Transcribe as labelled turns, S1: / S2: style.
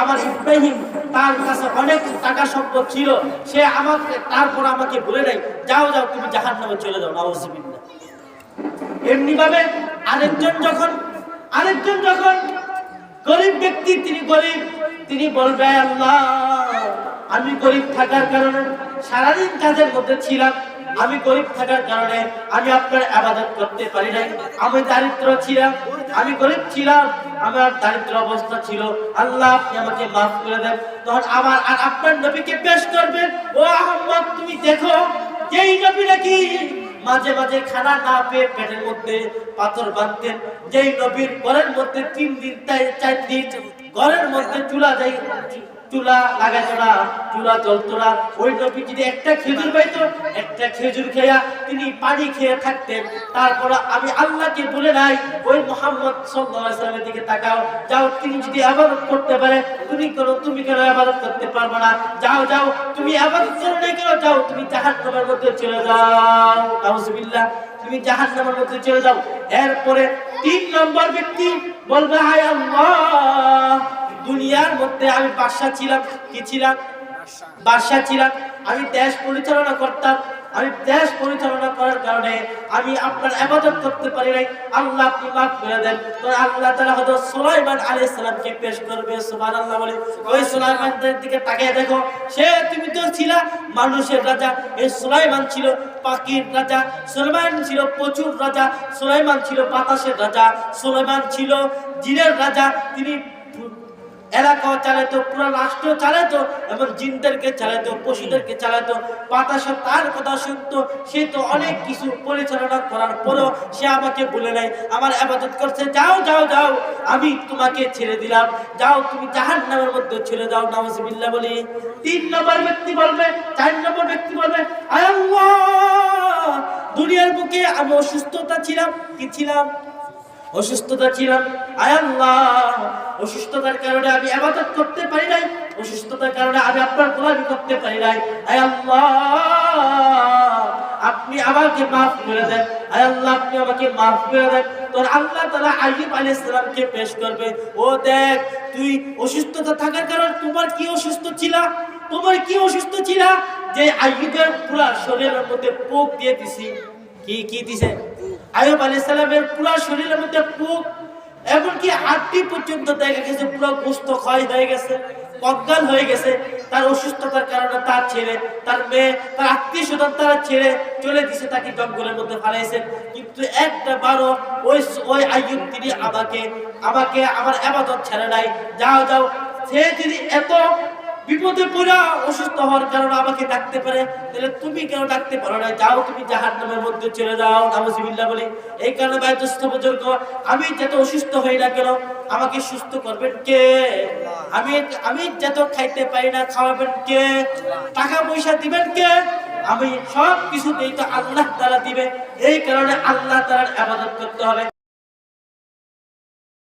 S1: আমার ইব্রাহিম তার কাছে অনেক টাকা সম্পদ ছিল, সে আমাকে তারপর আমাকে বলে নাই যাও যাও তুমি জাহান্নামে চলে যাও, নাউযুবিল্লাহ। এমনি ভাবে আরেকজন যখন গরিব ব্যক্তি, তিনি গরিব, তিনি বলবে আল্লাহ আমি গরিব থাকার কারণে সারাদিন কাজের মধ্যে ছিলাম, আমি গরিব থাকার কারণে আমি আপনার ইবাদত করতে পারি নাই, আমি দারিদ্র ছিলাম, আমি গরিব ছিলাম, আমার দারিদ্র অবস্থা ছিল, আল্লাহ আপনি আমাকে মাফ করে দেন। তখন আবার আর আপনার নবীকে পেশ করবেন, ও আহমদ তুমি দেখো যেই নবী নাকি মাঝে মাঝে খানা না পেয়ে পেটের মধ্যে পাথর বাঁধতেন, যেই নবীর ঘরের মধ্যে 3 দিন 4 দিন ঘরের মধ্যে চুলা লাগাইতো না, চুলা জ্বলতো না, ওই নবী যদি একটা খেজুর পাইতো, একটা খেজুর খেয়া তিনি পানি খেয়ে থাকতেন। তারপর আমি আল্লাহকে বলে নাই ওই মুহাম্মদ সাল্লাল্লাহু আলাইহি ওয়াসাল্লামের দিকে তাকাও, যাও তিনি যদি ইবাদত করতে পারে তুমি কেন ইবাদত করতে পারবে না, যাও যাও তুমি ইবাদত করো না কেন, যাও তুমি জাহান্নামের মধ্যে চলে যাও, নাউযুবিল্লাহ, তুমি জাহান্নামের মধ্যে চলে যাও। এরপরে 3 নম্বর ব্যক্তি বলবে হায় আল্লাহ দুনিয়ার মধ্যে আমি বাদশা ছিলাম, কি ছিলাম? বাদশা ছিলাম, আমি দেশ পরিচালনা করতাম, আমি দেশ পরিচালনা করার কারণে আমি আপনার ইবাদত করতে পারি নাই, আল্লাহ আপনি মাফ করে দেন। তো আল্লাহ তাআলা হযরত সুলাইমান আলাইহিস সালামকে পেশ করবে, সুবহানাল্লাহ বলে। ওই সুলাইমানের দিকে তাকিয়ে দেখো, তুমি তো ছিলা মানুষের রাজা, এই সুলাইমান ছিল পাখির রাজা, সুলাইমান ছিল প্রচুর রাজা, সুলাইমান ছিল বাতাসের রাজা, সুলাইমান ছিল জিনের রাজা, তিনি এলাকা চালাতো, পুরো রাষ্ট্র চালাতো, এবং জিনদেরকে চালাতো, পশুদেরকে চালাতো। বাতাস তার কথা শুনতো, সে তো অনেক কিছু পরিচালনা করার পরও সে আমাকে বলে নাই, আমার ইবাদত করছে, যাও যাও যাও আমি তোমাকে ছেড়ে দিলাম, যাও তুমি জাহান্নামের মধ্যে চলে যাও, নাউযুবিল্লাহ বলি। 3 নম্বর ব্যক্তি বলবে, 4 নম্বর ব্যক্তি বলবে আয় আল্লাহ দুনিয়ার বুকে আমি অসুস্থতা ছিলাম, কি ছিলাম? অসুস্থতা ছিলাম, আয় আল্লাহ অসুস্থতার কারণে আমি ইবাদত করতে পারি নাই, অসুস্থতার কারণে আমি আপনার গোলামি করতে পারি নাই, আয় আল্লাহ আপনি আমাকে মাফ করে দেন, আয় আল্লাহ আপনি আমাকে মাফ করে দেন। তো আল্লাহ তাআলা আইয়ুব আলাইহিস সালামকে পেশ করবে, ও দেখ তুই অসুস্থতা থাকার কারণে তোমার কি অসুস্থ ছিলা, যে আইয়ুবের পুরো শরীরের মধ্যে পোক দিয়ে দিছি, কি দিছে? আইয়ুব আলাইহিস সালামের পুরো শরীরের মধ্যে পোক, এমনকি হাড়ি পর্যন্ত দেখা গেছে পুরো গোশত ক্ষয় হয়ে গেছে, কঙ্কাল হয়ে গেছে। তার অসুস্থতার কারণে তার ছেলে, তার মেয়ে, তার আত্মীয় স্বজন তারা ছেড়ে চলে দিছে, তাকে জঙ্গলের মধ্যে ফেলাইছেন। কিন্তু একটা বারো ওই আইয়ুব তিনি আমাকে আমার ইবাদত ছেড়ে নাই, যাও যাও সে যদি এত বিপদে পড়া অসুস্থ হওয়ার কারণে আমাকে ডাকতে পারে, তাহলে তুমি কেন ডাকতে পারো না, যাও তুমি জাহান্নামের মধ্যে চলে যাও, নাউযুবিল্লাহ বলি। এই কারণে ভাই দোস্ত বুজুর্গ, আমি যত অসুস্থ হই না কেন আমাকে সুস্থ করবেন কে? আমি যত খাইতে পারি না খাওয়াবেন কে? টাকা পয়সা দিবেন কে? আমি সব কিছুতেই তো আল্লাহ তাআলা দিবে। এই কারণে আল্লাহ তাআলার ইবাদত করতে হবে।